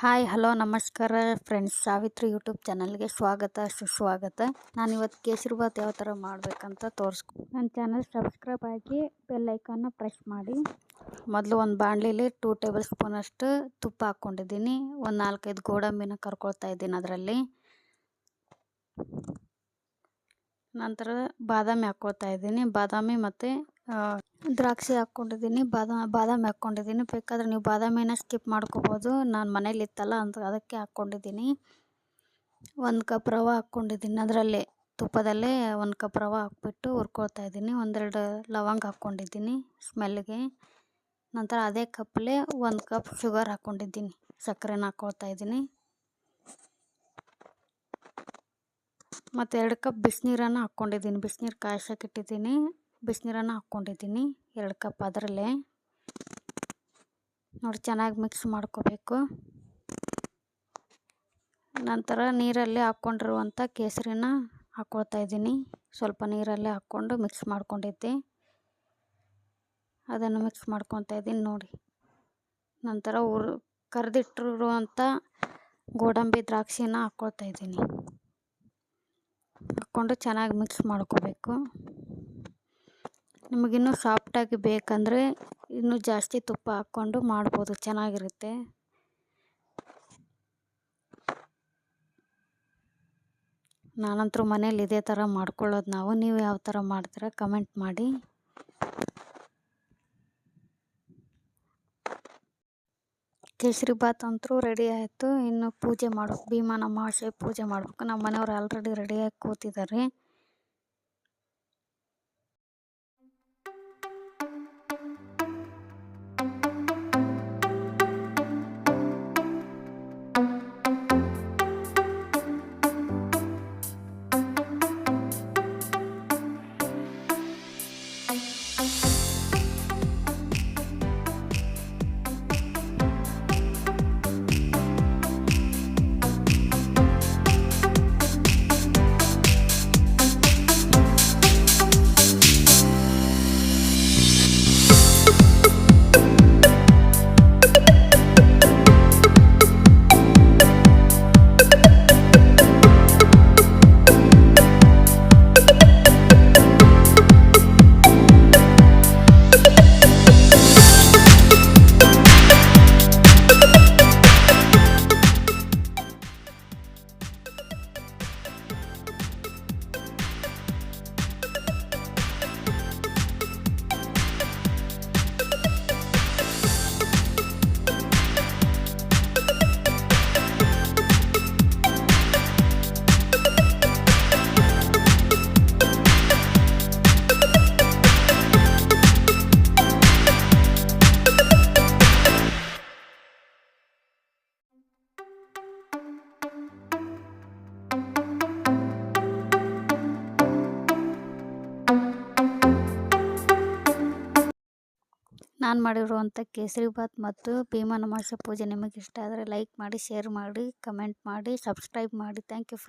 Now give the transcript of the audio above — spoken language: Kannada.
ಹಾಯ್ ಹಲೋ ನಮಸ್ಕಾರ ಫ್ರೆಂಡ್ಸ್, ಸಾವಿತ್ರಿ ಯೂಟ್ಯೂಬ್ ಚಾನಲ್ಗೆ ಸ್ವಾಗತ ಸುಸ್ವಾಗತ. ನಾನಿವತ್ತು ಕೇಸರಿಬಾತ್ ಯಾವ ಥರ ಮಾಡಬೇಕಂತ ನನ್ನ ಚಾನಲ್ ಸಬ್ಸ್ಕ್ರೈಬ್ ಆಗಿ ಬೆಲ್ ಐಕಾನ್ನ ಪ್ರೆಸ್ ಮಾಡಿ. ಮೊದಲು ಒಂದು ಬಾಣಲಿಲಿ 2 ಟೇಬಲ್ ಸ್ಪೂನಷ್ಟು ತುಪ್ಪ ಹಾಕ್ಕೊಂಡಿದ್ದೀನಿ. ಒಂದು 4-5 ಗೋಡಂಬಿನ ಕರ್ಕೊಳ್ತಾ ಇದ್ದೀನಿ. ಅದರಲ್ಲಿ ನಂತರ ಬಾದಾಮಿ ಹಾಕ್ಕೊಳ್ತಾ ಇದ್ದೀನಿ. ಬಾದಾಮಿ ಮತ್ತು ದ್ರಾಕ್ಷಿ ಹಾಕ್ಕೊಂಡಿದ್ದೀನಿ. ಬಾದಾಮಿ ಹಾಕ್ಕೊಂಡಿದ್ದೀನಿ. ಬೇಕಾದರೆ ನೀವು ಬಾದಾಮಿನ ಸ್ಕಿಪ್ ಮಾಡ್ಕೋಬೋದು. ನಾನು ಮನೇಲಿ ಇತ್ತಲ್ಲ ಅದಕ್ಕೆ ಹಾಕ್ಕೊಂಡಿದ್ದೀನಿ. 1 ಕಪ್ ರವೆ ಹಾಕ್ಕೊಂಡಿದ್ದೀನಿ. ಅದರಲ್ಲೇ ತುಪ್ಪದಲ್ಲೇ 1 ಕಪ್ ರವೆ ಹಾಕ್ಬಿಟ್ಟು ಹುರ್ಕೊಳ್ತಾ ಇದ್ದೀನಿ. 1-2 ಲವಂಗ ಹಾಕ್ಕೊಂಡಿದ್ದೀನಿ ಸ್ಮೆಲ್ಗೆ. ನಂತರ ಅದೇ ಕಪ್ಪಲ್ಲೇ 1 ಕಪ್ ಶುಗರ್ ಹಾಕ್ಕೊಂಡಿದ್ದೀನಿ. ಸಕ್ಕರೆನ ಹಾಕ್ಕೊಳ್ತಾ ಇದ್ದೀನಿ. ಮತ್ತು 2 ಕಪ್ ಬಿಸಿನೀರನ್ನು ಹಾಕ್ಕೊಂಡಿದ್ದೀನಿ. ಬಿಸಿನೀರು ಕಾಯ್ಸೋಕ್ಕಿಟ್ಟಿದ್ದೀನಿ. ಬಿಸಿನೀರನ್ನು ಹಾಕ್ಕೊಂಡಿದ್ದೀನಿ 2 ಕಪ್. ಅದರಲ್ಲೇ ನೋಡಿ ಚೆನ್ನಾಗಿ ಮಿಕ್ಸ್ ಮಾಡ್ಕೋಬೇಕು. ನಂತರ ನೀರಲ್ಲಿ ಹಾಕ್ಕೊಂಡಿರುವಂಥ ಕೇಸರಿನ ಹಾಕ್ಕೊಳ್ತಾ ಇದ್ದೀನಿ. ಸ್ವಲ್ಪ ನೀರಲ್ಲೇ ಹಾಕ್ಕೊಂಡು ಮಿಕ್ಸ್ ಮಾಡ್ಕೊಂಡಿದ್ದೆ, ಅದನ್ನು ಮಿಕ್ಸ್ ಮಾಡ್ಕೊತಾ ಇದ್ದೀನಿ ನೋಡಿ. ನಂತರ ಕರೆದಿಟ್ಟಿರುವಂಥ ಗೋಡಂಬಿ ದ್ರಾಕ್ಷಿನ ಹಾಕ್ಕೊಳ್ತಾ ಇದ್ದೀನಿ. ಹಾಕ್ಕೊಂಡು ಚೆನ್ನಾಗಿ ಮಿಕ್ಸ್ ಮಾಡ್ಕೋಬೇಕು. ನಿಮಗಿನ್ನೂ ಸಾಫ್ಟಾಗಿ ಬೇಕಂದರೆ ಇನ್ನೂ ಜಾಸ್ತಿ ತುಪ್ಪ ಹಾಕ್ಕೊಂಡು ಮಾಡ್ಬೋದು, ಚೆನ್ನಾಗಿರುತ್ತೆ. ನಾನಂತರೂ ಮನೇಲಿ ಇದೇ ಥರ ಮಾಡ್ಕೊಳ್ಳೋದು ನಾವು. ನೀವು ಯಾವ ಥರ ಮಾಡ್ತೀರಾ ಕಮೆಂಟ್ ಮಾಡಿ. ಕೇಸರಿಬಾತ್ ಅಂತೂ ರೆಡಿ ಆಯಿತು. ಇನ್ನು ಪೂಜೆ ಮಾಡಬೇಕು, ಭೀಮನ ಅಮಾವಾಸ್ಯೆ ಪೂಜೆ ಮಾಡಬೇಕು. ನಮ್ಮ ಮನೆಯವ್ರು ಆಲ್ರೆಡಿ ರೆಡಿಯಾಗಿ ಕೂತಿದ್ದಾರೆ. ನಾನು ಮಾಡಿರುವಂಥ ಕೇಸರಿಬಾತ್ ಮತ್ತು ಭೀಮನ ಅಮಾವಾಸ್ಯೆ ಪೂಜೆ ನಿಮಗೆ ಇಷ್ಟ ಆದರೆ ಲೈಕ್ ಮಾಡಿ, ಶೇರ್ ಮಾಡಿ, ಕಮೆಂಟ್ ಮಾಡಿ, ಸಬ್ಸ್ಕ್ರೈಬ್ ಮಾಡಿ. Thank you.